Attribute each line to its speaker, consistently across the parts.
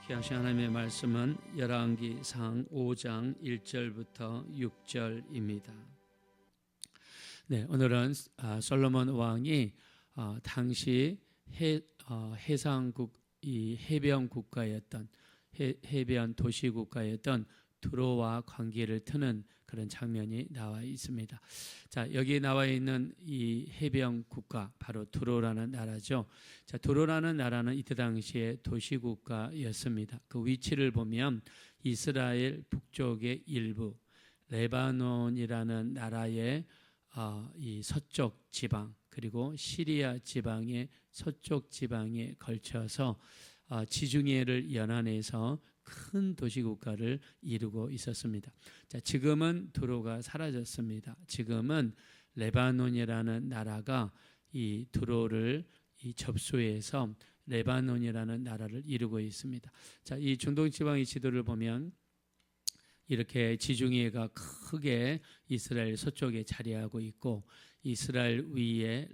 Speaker 1: 귀하신 하나님의 말씀은 열왕기상 5장 1절부터 6절입니다. 네, 오늘은 솔로몬 왕이 당시 해상국 이 해변 국가였던 해변 도시 국가였던 두로와 관계를 트는 그런 장면이 나와 있습니다. 자, 여기 나와 있는 이 해변 국가 바로 두로라는 나라죠. 자, 두로라는 나라는 이때 당시에 도시 국가였습니다. 그 위치를 보면 이스라엘 북쪽의 일부 레바논이라는 나라의 이 서쪽 지방 그리고 시리아 지방의 서쪽 지방에 걸쳐서 지중해를 연안해서 큰 도시국가를 이루고 있었습니다. 자, 지금은 두로가 사라졌습니다. 지금은 레바논이라는 나라가 이 두로를 접수해서 레바논이라는 나라를 이루고 있습니다. 자, 이 중동 지방의 지도를 보면 이렇게 지중해가 크게 이스라엘 서쪽에 자리하고 있고 이스라엘 위에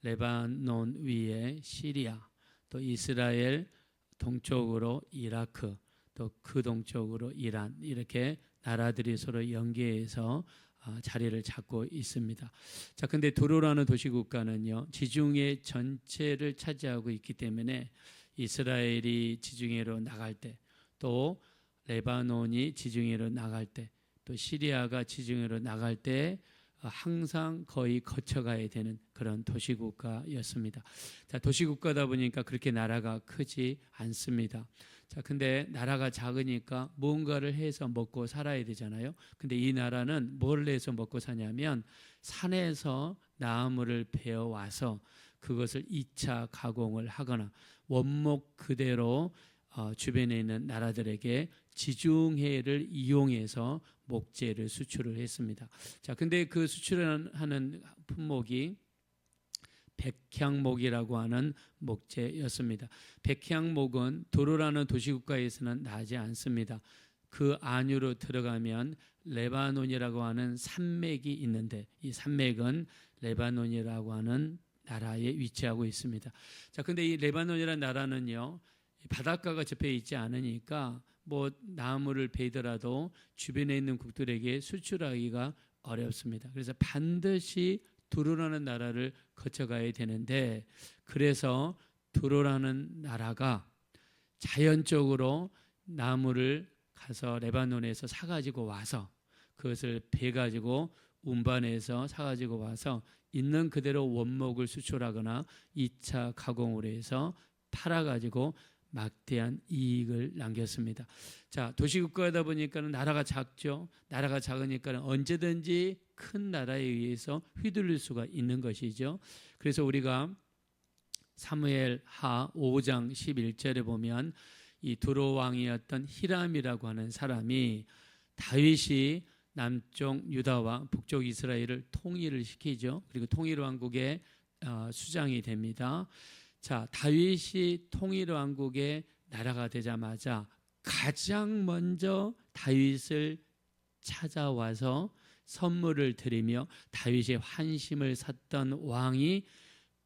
Speaker 1: 레바논 위에 시리아, 또 이스라엘 동쪽으로 이라크, 또 그 동쪽으로 이란, 이렇게 나라들이 서로 연계해서 자리를 잡고 있습니다. 자, 근데 두로라는 도시국가는요, 지중해 전체를 차지하고 있기 때문에 이스라엘이 지중해로 나갈 때, 또 레바논이 지중해로 나갈 때, 또 시리아가 지중해로 나갈 때 항상 거의 거쳐가야 되는 그런 도시국가였습니다. 자, 도시국가다 보니까 그렇게 나라가 크지 않습니다. 자, 근데 나라가 작으니까 무언가를 해서 먹고 살아야 되잖아요. 근데 이 나라는 뭘 해서 먹고 사냐면 산에서 나무를 베어와서 그것을 2차 가공을 하거나 원목 그대로 주변에 있는 나라들에게 지중해를 이용해서 목재를 수출을 했습니다. 자, 근데 그 수출하는 품목이 백향목이라고 하는 목재였습니다. 백향목은 두로라는 도시국가에서는 나지 않습니다. 그 안으로 들어가면 레바논이라고 하는 산맥이 있는데 이 산맥은 레바논이라고 하는 나라에 위치하고 있습니다. 자, 근데 이 레바논이라는 나라는요, 바닷가가 접해 있지 않으니까 뭐 나무를 베더라도 주변에 있는 국들에게 수출하기가 어렵습니다. 그래서 반드시 두로라는 나라를 거쳐가야 되는데, 그래서 두로라는 나라가 자연적으로 나무를 가서 레바논에서 사가지고 와서 그것을 베가지고 운반해서 사가지고 와서 있는 그대로 원목을 수출하거나 2차 가공을 해서 팔아가지고 막대한 이익을 남겼습니다. 자, 도시국가다 보니까 나라가 작죠. 나라가 작으니까 언제든지 큰 나라에 의해서 휘둘릴 수가 있는 것이죠. 그래서 우리가 사무엘하 5장 11절에 보면 이 두로 왕이었던 히람이라고 하는 사람이 다윗이 남쪽 유다와 북쪽 이스라엘을 통일을 시키죠. 그리고 통일 왕국의 수장이 됩니다. 자, 다윗이 통일 왕국의 나라가 되자마자 가장 먼저 다윗을 찾아와서 선물을 드리며 다윗의 환심을 샀던 왕이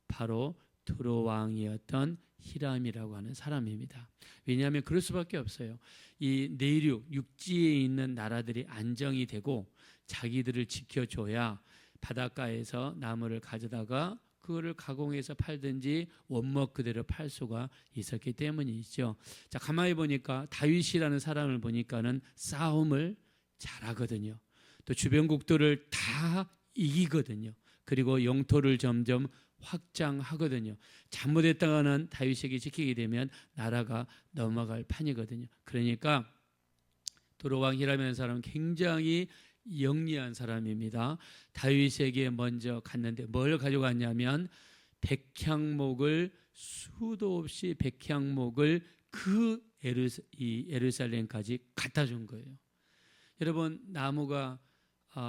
Speaker 1: 바로 두로 왕이었던 히람이라고 하는 사람입니다. 왜냐하면 그럴 수밖에 없어요. 이 내륙 육지에 있는 나라들이 안정이 되고 자기들을 지켜줘야 바닷가에서 나무를 가져다가 그거를 가공해서 팔든지 원목 그대로 팔 수가 있었기 때문이죠. 자, 가만히 보니까 다윗이라는 사람을 보니까는 싸움을 잘하거든요. 또 주변국들을 다 이기거든요. 그리고 영토를 점점 확장하거든요. 잘못했다가는 다윗에게 지키게 되면 나라가 넘어갈 판이거든요. 그러니까 두로 왕 히람이라는 사람은 굉장히 영리한 사람입니다. 다윗에게 먼저 갔는데 뭘 가져갔냐면 백향목을 수도 없이 백향목을 그 예루살렘까지 갖다 준 거예요. 여러분, 나무가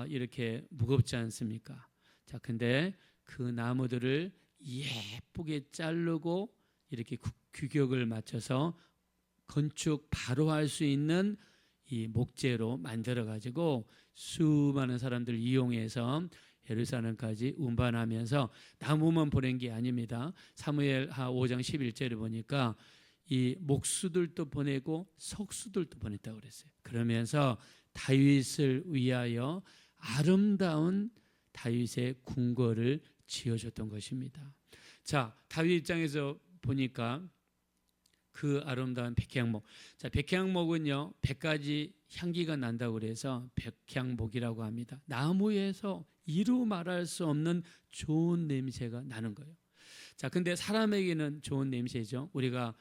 Speaker 1: 이렇게 무겁지 않습니까? 자, 근데 그 나무들을 예쁘게 자르고 이렇게 규격을 맞춰서 건축 바로 할 수 있는 이 목재로 만들어 가지고 수많은 사람들 이용해서 예루살렘까지 운반하면서 나무만 보낸 게 아닙니다. 사무엘하 5장 11절에 보니까 이 목수들도 보내고 석수들도 보냈다고 그랬어요. 그러면서 다윗을 위하여 아름다운 다윗의 궁궐을 지어줬던 것입니다. 자, 다윗 입장에서 보니까 그 아름다운 백향목. 자, 백향목은요, 100가지 향기가 난다고 그래서 백향목이라고 합니다. 나무에서 이루 말할 수 없는 좋은 냄새가 나는 거예요. 자, 근데 사람에게는 좋은 냄새죠. 우리가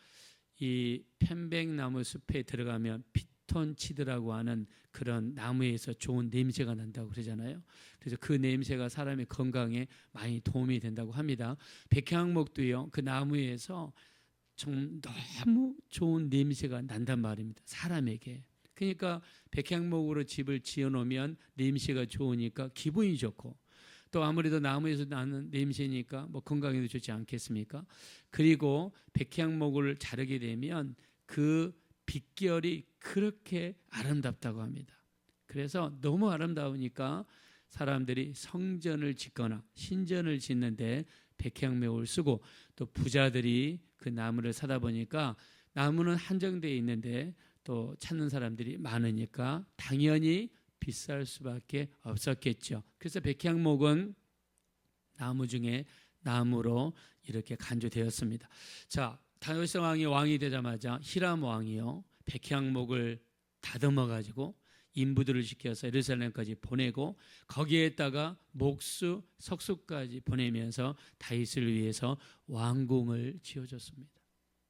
Speaker 1: 이 편백나무 숲에 들어가면 피톤치드라고 하는 그런 나무에서 좋은 냄새가 난다고 그러잖아요. 그래서 그 냄새가 사람의 건강에 많이 도움이 된다고 합니다. 백향목도요, 그 나무에서 좀 너무 좋은 냄새가 난단 말입니다. 사람에게. 그러니까 백향목으로 집을 지어놓으면 냄새가 좋으니까 기분이 좋고, 또 아무래도 나무에서 나는 냄새니까 뭐 건강에도 좋지 않겠습니까? 그리고 백향목을 자르게 되면 그 빛결이 그렇게 아름답다고 합니다. 그래서 너무 아름다우니까 사람들이 성전을 짓거나 신전을 짓는데 백향목을 쓰고, 또 부자들이 그 나무를 사다 보니까 나무는 한정되어 있는데 또 찾는 사람들이 많으니까 당연히 비쌀 수밖에 없었겠죠. 그래서 백향목은 나무 중에 나무로 이렇게 간주되었습니다. 자, 다윗 왕이 왕이 되자마자 히람 왕이요, 백향목을 다듬어 가지고 인부들을 시켜서 예루살렘까지 보내고, 거기에다가 목수, 석수까지 보내면서 다윗을 위해서 왕궁을 지어줬습니다.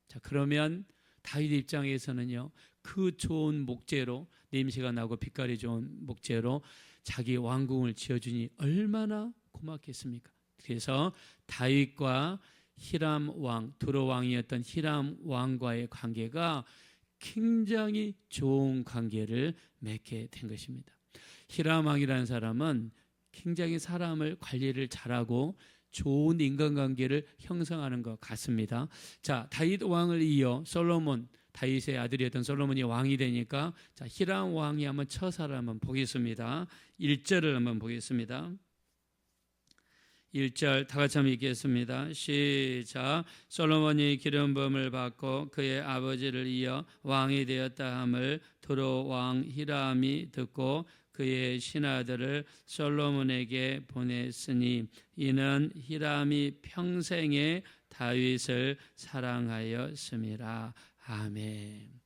Speaker 1: 자, 그러면 다윗 입장에서는요, 그 좋은 목재로, 냄새가 나고 빛깔이 좋은 목재로 자기 왕궁을 지어주니 얼마나 고맙겠습니까? 그래서 다윗과 히람 왕, 두로 왕이었던 히람 왕과의 관계가 굉장히 좋은 관계를 맺게 된 것입니다. 히람 왕이라는 사람은 굉장히 사람을 관리를 잘하고 좋은 인간관계를 형성하는 것 같습니다. 자, 다윗 왕을 이어 솔로몬, 다윗의 아들이었던 솔로몬이 왕이 되니까, 자, 히람 왕이 한번 처사를 한번 보겠습니다. 1절을 한번 보겠습니다. 1절 다 같이 한번 읽겠습니다. 시작. 솔로몬이 기름 부음을 받고 그의 아버지를 이어 왕이 되었다 함을 두로 왕 히람이 듣고 그의 신하들을 솔로몬에게 보냈으니 이는 히람이 평생에 다윗을 사랑하였음이라. 아멘.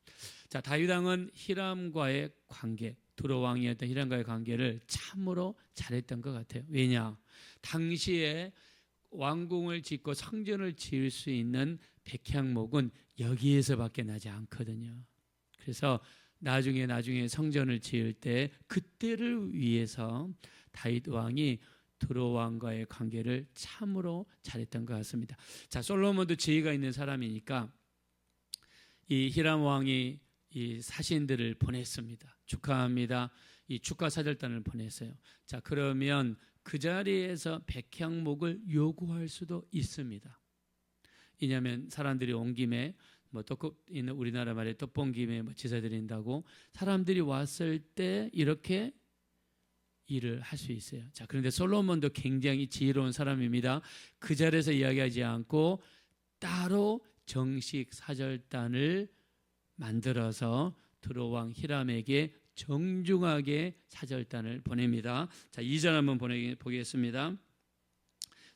Speaker 1: 자, 다윗 왕은 히람과의 관계, 두로 왕이었던 히람과의 관계를 참으로 잘했던 것 같아요. 왜냐? 당시에 왕궁을 짓고 성전을 지을 수 있는 백향목은 여기에서밖에 나지 않거든요. 그래서 나중에 성전을 지을 때 그때를 위해서 다윗 왕이 두로 왕과의 관계를 참으로 잘했던 것 같습니다. 자, 솔로몬도 지혜가 있는 사람이니까 이 히람 왕이 이 사신들을 보냈습니다. 축하합니다. 이 축하 사절단을 보냈어요. 자, 그러면 그 자리에서 백향목을 요구할 수도 있습니다. 왜냐하면 사람들이 온 김에 뭐 있는 우리나라 말에 떡본 김에 뭐 제사 드린다고 사람들이 왔을 때 이렇게 일을 할 수 있어요. 자, 그런데 솔로몬도 굉장히 지혜로운 사람입니다. 그 자리에서 이야기하지 않고 따로 정식 사절단을 만들어서 두로 왕 히람에게 정중하게 사절단을 보냅니다. 자, 2절 한번 보겠습니다.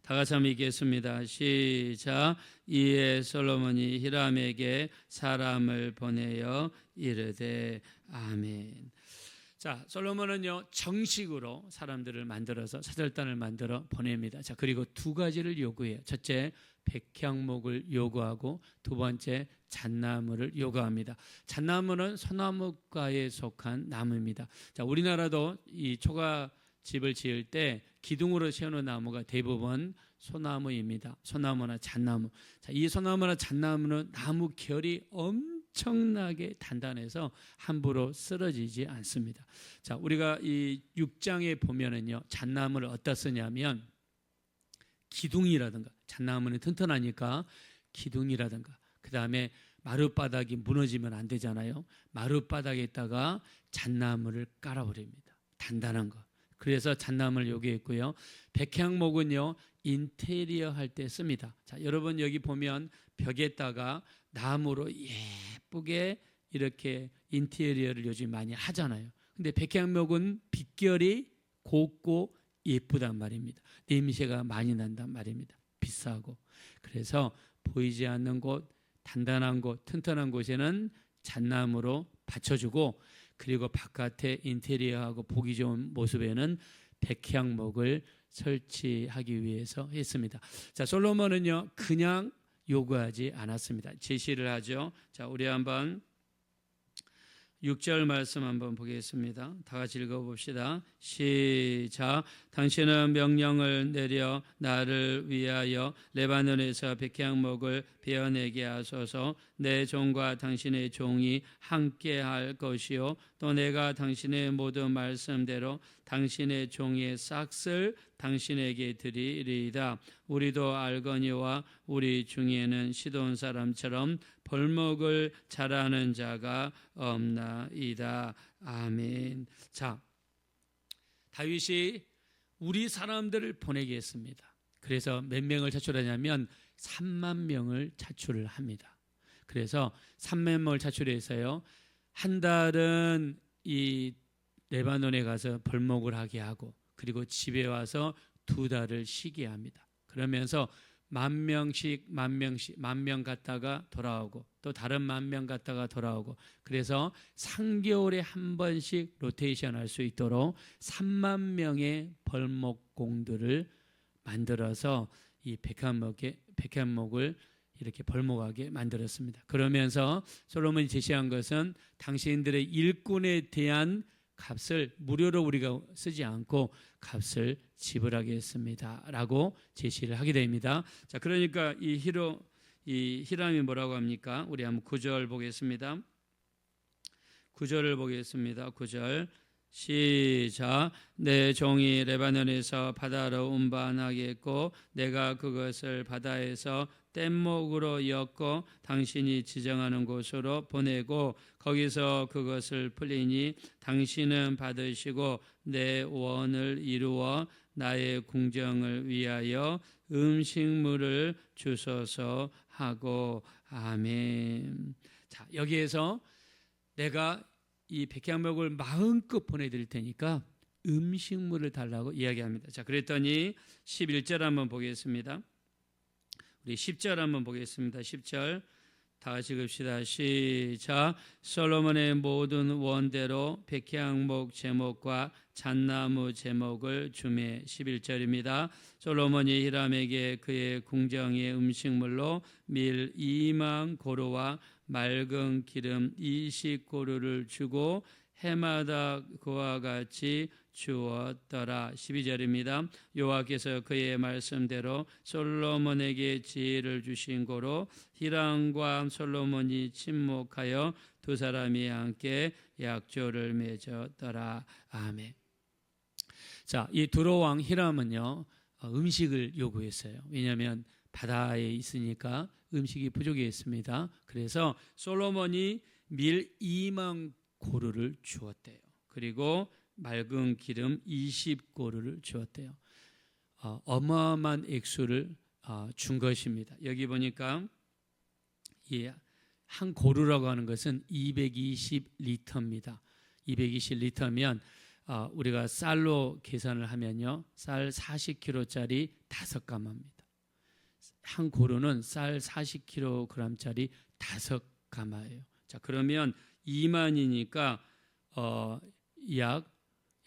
Speaker 1: 다 같이 한번 읽겠습니다. 시작. 이에 솔로몬이 히람에게 사람을 보내어 이르되 아멘. 자, 솔로몬은요, 정식으로 사람들을 만들어서 사절단을 만들어 보냅니다. 자, 그리고 두 가지를 요구해요. 첫째, 백향목을 요구하고, 두 번째, 잣나무를 요구합니다. 잣나무는 소나무과에 속한 나무입니다. 자, 우리나라도 이 초가집을 지을 때 기둥으로 세우는 나무가 대부분 소나무입니다. 소나무나 잣나무. 자, 이 소나무나 잣나무는 나무 결이 엄청나게 단단해서 함부로 쓰러지지 않습니다. 자, 우리가 이 6장에 보면은요, 잣나무를 어디다 쓰냐면 기둥이라든가, 잣나무는 튼튼하니까 기둥이라든가, 그 다음에 마룻바닥이 무너지면 안 되잖아요. 마룻바닥에다가 잣나무를 깔아버립니다. 단단한 거. 그래서 잣나무를 요구했고요. 백향목은요, 인테리어 할 때 씁니다. 자, 여러분 여기 보면 벽에다가 나무로 예쁘게 이렇게 인테리어를 요즘 많이 하잖아요. 근데 백향목은 빛결이 곱고 예쁘단 말입니다. 냄새가 많이 난단 말입니다. 비싸고. 그래서 보이지 않는 곳, 단단한 곳, 튼튼한 곳에는 잣나무로 받쳐주고, 그리고 바깥에 인테리어하고 보기 좋은 모습에는 백향목을 설치하기 위해서 했습니다. 자, 솔로몬은요 그냥 요구하지 않았습니다. 제시를 하죠. 자, 우리 한번 6절 말씀 한번 보겠습니다. 다 같이 읽어봅시다. 시작. 당신은 명령을 내려 나를 위하여 레바논에서 백향목을 베어내게 하소서. 내 종과 당신의 종이 함께할 것이요 또 내가 당신의 모든 말씀대로 당신의 종의 싹을 당신에게 드리리이다. 우리도 알거니와 우리 중에는 시돈 사람처럼 벌목을 잘하는 자가 없나이다. 아멘. 자, 다윗이 우리 사람들을 보내게 했습니다. 그래서 몇 명을 차출하냐면 3만 명을 차출을 합니다. 그래서 3만 명을 차출해서요, 한 달은 이 레바논에 가서 벌목을 하게 하고, 그리고 집에 와서 2달을 쉬게 합니다. 그러면서 10,000명씩 10,000명 갔다가 돌아오고, 또 다른 10,000명 갔다가 돌아오고, 그래서 3개월에 한 번씩 로테이션 할 수 있도록 3만 명의 벌목공들을 만들어서 이 백향목을 이렇게 벌목하게 만들었습니다. 그러면서 솔로몬이 제시한 것은 당신들의 일꾼에 대한 값을 무료로 우리가 쓰지 않고 값을 지불하겠습니다 라고 제시를 하게 됩니다. 자, 그러니까 이 히람이 뭐라고 합니까? 우리 한번 9절 보겠습니다. 9절을 보겠습니다. 9절 시작. 내 종이 레바논에서 바다로 운반하겠고 내가 그것을 바다에서 뗏목으로 엮고 당신이 지정하는 곳으로 보내고 거기서 그것을 풀리니 당신은 받으시고 내 원을 이루어 나의 궁정을 위하여 음식물을 주소서 하고. 아멘. 자, 여기에서 내가 이 백향목을 마음껏 보내드릴 테니까 음식물을 달라고 이야기합니다. 자, 그랬더니 11절 한번 보겠습니다. 우리 10절 한번 보겠습니다. 10절 다 같이 읽읍시다. 시작. 솔로몬의 모든 원대로 백향목 제목과 잣나무 제목을 주매. 11절입니다. 솔로몬이 히람에게 그의 궁정의 음식물로 밀 2만 고루와 맑은 기름 20고루를 주고 해마다 그와 같이 주었더라. 12절입니다. 여호와께서 그의 말씀대로 솔로몬에게 지혜를 주신 고로 히람과 솔로몬이 친목하여 두 사람이 함께 약조를 맺었더라. 아멘. 자, 이 두로왕 히람은요 음식을 요구했어요. 왜냐하면 바다에 있으니까 음식이 부족했습니다. 그래서 솔로몬이 밀 2만 고루를 주었대요. 그리고 맑은 기름 20고루를 주었대요. 어마어마한 액수를 준 것입니다. 여기 보니까 한 고루라고 하는 것은 220리터입니다. 220리터면 우리가 쌀로 계산을 하면요, 쌀 40kg짜리 5가마입니다. 한 고루는 쌀 40kg짜리 5가마예요. 자, 그러면 2만이니까 약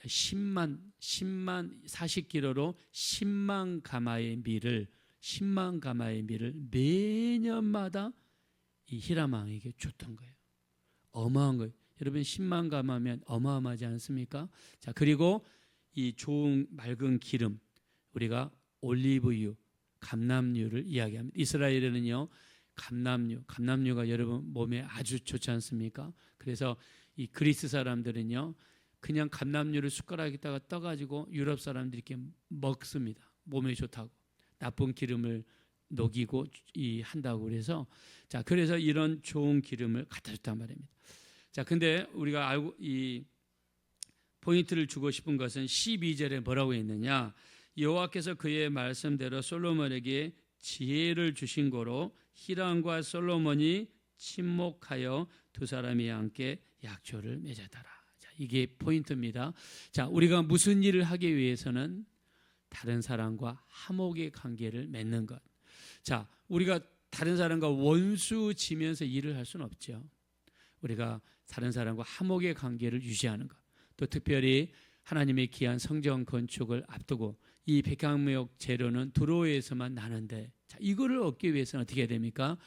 Speaker 1: 10만 40kg로 10만 가마의 밀을 매년마다 이 히람 왕에게 줬던 거예요. 어마어마한 거예요. 여러분 10만 가마면 어마어마하지 않습니까? 자, 그리고 이 좋은 맑은 기름, 우리가 올리브유, 감람유를 이야기합니다. 이스라엘에는요 감람유가 여러분 몸에 아주 좋지 않습니까? 그래서 이 그리스 사람들은요 그냥 감람유를 숟가락에다가 떠가지고 유럽 사람들이 이렇게 먹습니다. 몸에 좋다고. 나쁜 기름을 녹이고 한다고 그래서, 자, 그래서 이런 좋은 기름을 갖다 줬단 말입니다. 자, 근데 우리가 알고 이 포인트를 주고 싶은 것은 12절에 뭐라고 했느냐? 여호와께서 그의 말씀대로 솔로몬에게 지혜를 주신 고로 히람과 솔로몬이 친목하여 두 사람이 함께 약조를 맺었더라. 자, 이게 포인트입니다. 자, 우리가 무슨 일을 하기 위해서는 다른 사람과 화목의 관계를 맺는 것. 자, 우리가 다른 사람과 원수 지면서 일을 할 수는 없죠. 우리가 다른 사람과 화목의 관계를 유지하는 것. 또 특별히 하나님의 귀한 성전 건축을 앞두고 이 백향목 재료는 두로에서만 나는데, 자, 이거를 얻기 위해서는 어떻게 해야 됩니까?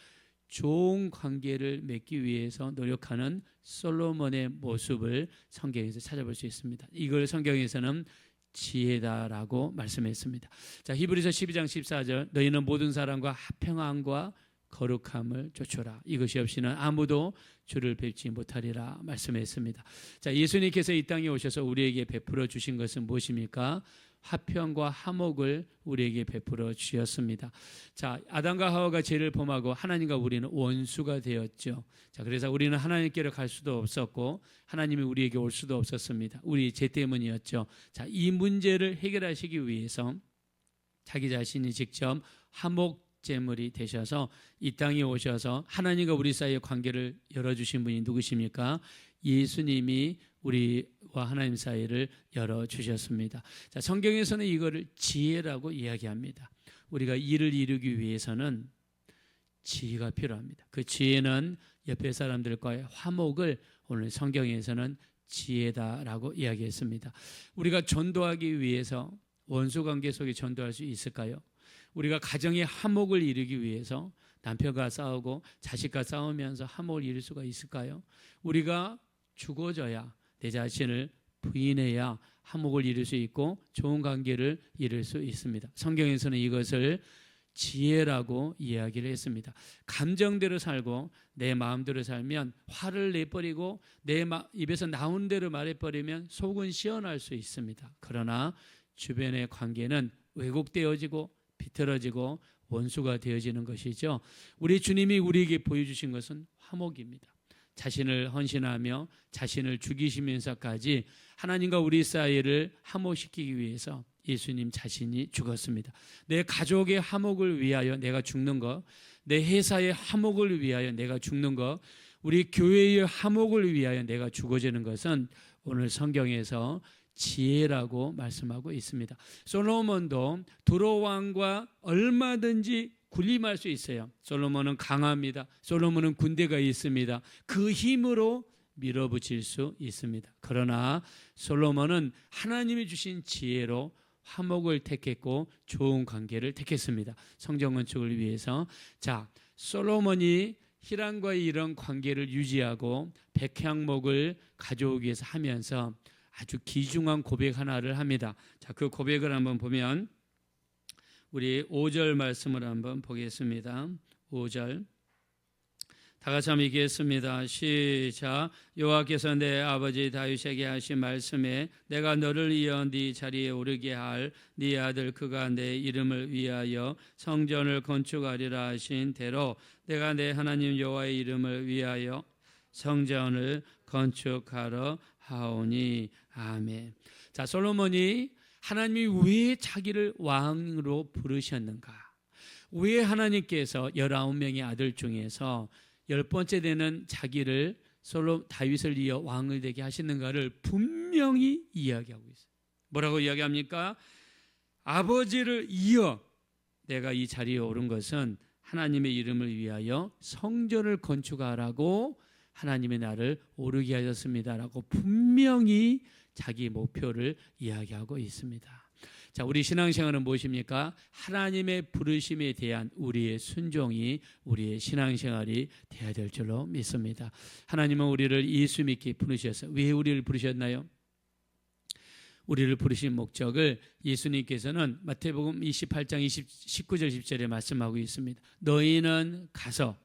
Speaker 1: 좋은 관계를 맺기 위해서 노력하는 솔로몬의 모습을 성경에서 찾아볼 수 있습니다. 이걸 성경에서는 지혜다라고 말씀했습니다. 자, 히브리서 12장 14절, 너희는 모든 사람과 화평함과 거룩함을 좇으라. 이것이 없이는 아무도 주를 뵙지 못하리라 말씀했습니다. 자, 예수님께서 이 땅에 오셔서 우리에게 베풀어 주신 것은 무엇입니까? 화평과 화목을 우리에게 베풀어 주셨습니다. 자, 아담과 하와가 죄를 범하고 하나님과 우리는 원수가 되었죠. 자, 그래서 우리는 하나님께로 갈 수도 없었고 하나님이 우리에게 올 수도 없었습니다. 우리 죄 때문이었죠. 자, 이 문제를 해결하시기 위해서 자기 자신이 직접 화목 제물이 되셔서 이 땅에 오셔서 하나님과 우리 사이의 관계를 열어주신 분이 누구십니까? 예수님이 우리와 하나님 사이를 열어주셨습니다. 자, 성경에서는 이거를 지혜라고 이야기합니다. 우리가 일을 이루기 위해서는 지혜가 필요합니다. 그 지혜는 옆에 사람들과의 화목을 오늘 성경에서는 지혜다라고 이야기했습니다. 우리가 전도하기 위해서 원수관계 속에 전도할 수 있을까요? 우리가 가정의 화목을 이루기 위해서 남편과 싸우고 자식과 싸우면서 화목을 이룰 수가 있을까요? 우리가 죽어져야, 내 자신을 부인해야 화목을 이룰 수 있고 좋은 관계를 이룰 수 있습니다. 성경에서는 이것을 지혜라고 이야기를 했습니다. 감정대로 살고 내 마음대로 살면 화를 내버리고 내 입에서 나온 대로 말해버리면 속은 시원할 수 있습니다. 그러나 주변의 관계는 왜곡되어지고 비틀어지고 원수가 되어지는 것이죠. 우리 주님이 우리에게 보여주신 것은 화목입니다. 자신을 헌신하며 자신을 죽이시면서까지 하나님과 우리 사이를 화목시키기 위해서 예수님 자신이 죽었습니다. 내 가족의 화목을 위하여 내가 죽는 것, 내 회사의 화목을 위하여 내가 죽는 것, 우리 교회의 화목을 위하여 내가 죽어지는 것은 오늘 성경에서 지혜라고 말씀하고 있습니다. 솔로몬도 두로 왕과 얼마든지 군림할 수 있어요. 솔로몬은 강합니다. 솔로몬은 군대가 있습니다. 그 힘으로 밀어붙일 수 있습니다. 그러나 솔로몬은 하나님이 주신 지혜로 화목을 택했고 좋은 관계를 택했습니다. 성전 건축을 위해서. 자, 솔로몬이 히람과의 이런 관계를 유지하고 백향목을 가져오기 위해서 하면서 아주 귀중한 고백 하나를 합니다. 자, 그 고백을 한번 보면 우리 5절 말씀을 한번 보겠습니다. 5절 다 같이 한번 읽겠습니다. 시작. 여호와께서 내 아버지 다윗에게 하신 말씀에 내가 너를 이어 네 자리에 오르게 할 네 아들 그가 내 이름을 위하여 성전을 건축하리라 하신 대로 내가 내 하나님 여호와의 이름을 위하여 성전을 건축하러 하오니. 아멘. 자, 솔로몬이 하나님이 왜 자기를 왕으로 부르셨는가? 왜 하나님께서 19명의 아들 중에서 10번째 되는 자기를 다윗을 이어 왕을 되게 하시는가를 분명히 이야기하고 있어요. 뭐라고 이야기합니까? 아버지를 이어 내가 이 자리에 오른 것은 하나님의 이름을 위하여 성전을 건축하라고 하나님의 나를 오르게 하셨습니다라고 분명히 자기 목표를 이야기하고 있습니다. 자, 우리 신앙생활은 무엇입니까? 하나님의 부르심에 대한 우리의 순종이 우리의 신앙생활이 되어야 될 줄로 믿습니다. 하나님은 우리를 예수 믿게 부르셨어요. 왜 우리를 부르셨나요? 우리를 부르신 목적을 예수님께서는 마태복음 28장 19절 20절에 말씀하고 있습니다. 너희는 가서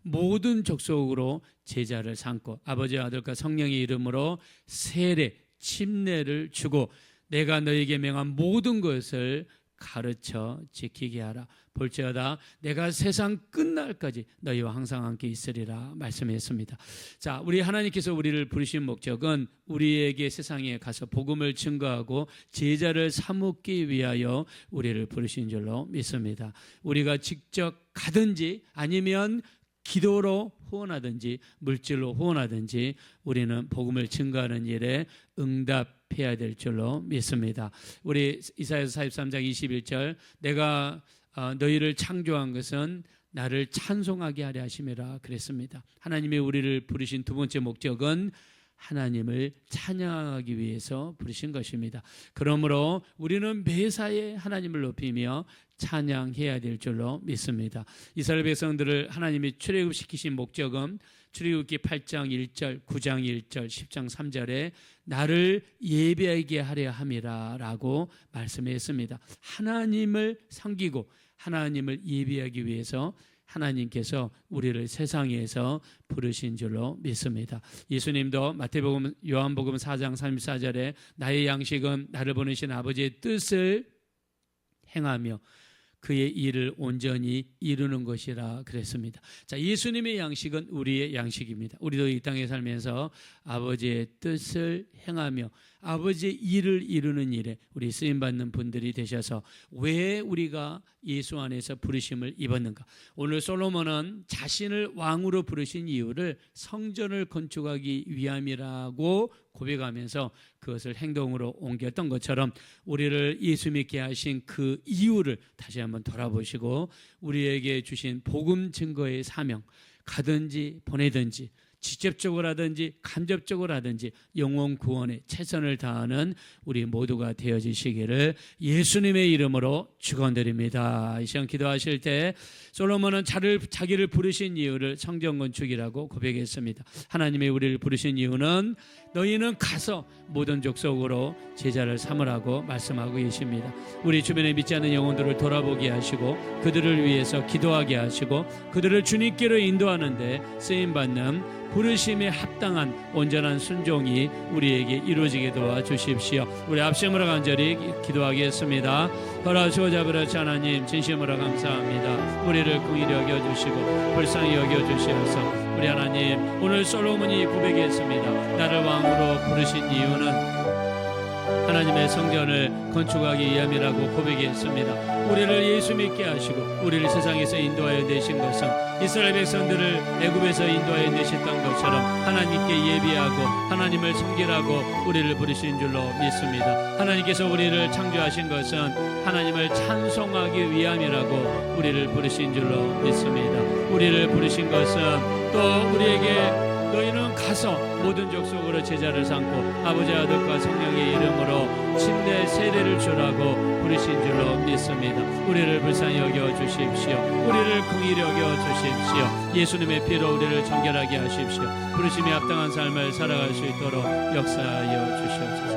Speaker 1: 모든 족속으로 제자를 삼고 아버지와 아들과 성령의 이름으로 세례, 침례를 주고 내가 너에게 명한 모든 것을 가르쳐 지키게 하라. 볼지어다 내가 세상 끝날까지 너희와 항상 함께 있으리라 말씀했습니다. 자, 우리 하나님께서 우리를 부르신 목적은 우리에게 세상에 가서 복음을 증거하고 제자를 삼기 위하여 우리를 부르신 줄로 믿습니다. 우리가 직접 가든지 아니면 기도로 후원하든지 물질로 후원하든지 우리는 복음을 증거하는 일에 응답해야 될 줄로 믿습니다. 우리 이사야서 43장 21절 내가 너희를 창조한 것은 나를 찬송하게 하려 하심이라 그랬습니다. 하나님이 우리를 부르신 두 번째 목적은 하나님을 찬양하기 위해서 부르신 것입니다. 그러므로 우리는 매사에 하나님을 높이며 찬양해야 될 줄로 믿습니다. 이스라엘 백성들을 하나님이 출애굽시키신 목적은 출애굽기 8장 1절, 9장 1절, 10장 3절에 나를 예배하게 하려 함이라 라고 말씀했습니다. 하나님을 섬기고 하나님을 예배하기 위해서 하나님께서 우리를 세상에서 부르신 줄로 믿습니다. 예수님도 마태복음, 요한복음 4장 34절에 나의 양식은 나를 보내신 아버지의 뜻을 행하며 그의 일을 온전히 이루는 것이라 그랬습니다. 자, 예수님의 양식은 우리의 양식입니다. 우리도 이 땅에 살면서 아버지의 뜻을 행하며 아버지의 일을 이루는 일에 우리 쓰임받는 분들이 되셔서 왜 우리가 예수 안에서 부르심을 입었는가? 오늘 솔로몬은 자신을 왕으로 부르신 이유를 성전을 건축하기 위함이라고 고백하면서 그것을 행동으로 옮겼던 것처럼 우리를 예수 믿게 하신 그 이유를 다시 한번 돌아보시고 우리에게 주신 복음 증거의 사명, 가든지 보내든지 직접적으로 하든지 간접적으로 하든지 영혼 구원에 최선을 다하는 우리 모두가 되어지시기를 예수님의 이름으로 축원드립니다. 이 시간 기도하실 때 솔로몬은 자기를 부르신 이유를 성전 건축이라고 고백했습니다. 하나님이 우리를 부르신 이유는 너희는 가서 모든 족속으로 제자를 삼으라고 말씀하고 계십니다. 우리 주변에 믿지 않는 영혼들을 돌아보게 하시고 그들을 위해서 기도하게 하시고 그들을 주님께로 인도하는데 쓰임받는 부르심에 합당한 온전한 순종이 우리에게 이루어지게 도와주십시오. 우리 합심으로 간절히 기도하겠습니다. 걸어주고자 그렇지 하나님 진심으로 감사합니다. 우리를 긍휼히 여겨주시고 불쌍히 여겨주시어서 우리 하나님 오늘 솔로몬이 고백했습니다. 나를 왕으로 부르신 이유는 하나님의 성전을 건축하기 위함이라고 고백했습니다. 우리를 예수 믿게 하시고 우리를 세상에서 인도하여 내신 것은 이스라엘 백성들을 애굽에서 인도하여 내셨던 것처럼 하나님께 예비하고 하나님을 섬기라고 우리를 부르신 줄로 믿습니다. 하나님께서 우리를 창조하신 것은 하나님을 찬송하기 위함이라고 우리를 부르신 줄로 믿습니다. 우리를 부르신 것은 또 우리에게 너희는 가서 모든 족속으로 제자를 삼고 아버지 아들과 성령의 이름으로 침례 세례를 주라고 부르신 줄로 믿습니다. 우리를 불쌍히 여겨주십시오. 우리를 긍휼히 여겨주십시오. 예수님의 피로 우리를 정결하게 하십시오. 부르심에 합당한 삶을 살아갈 수 있도록 역사하여 주시옵소서.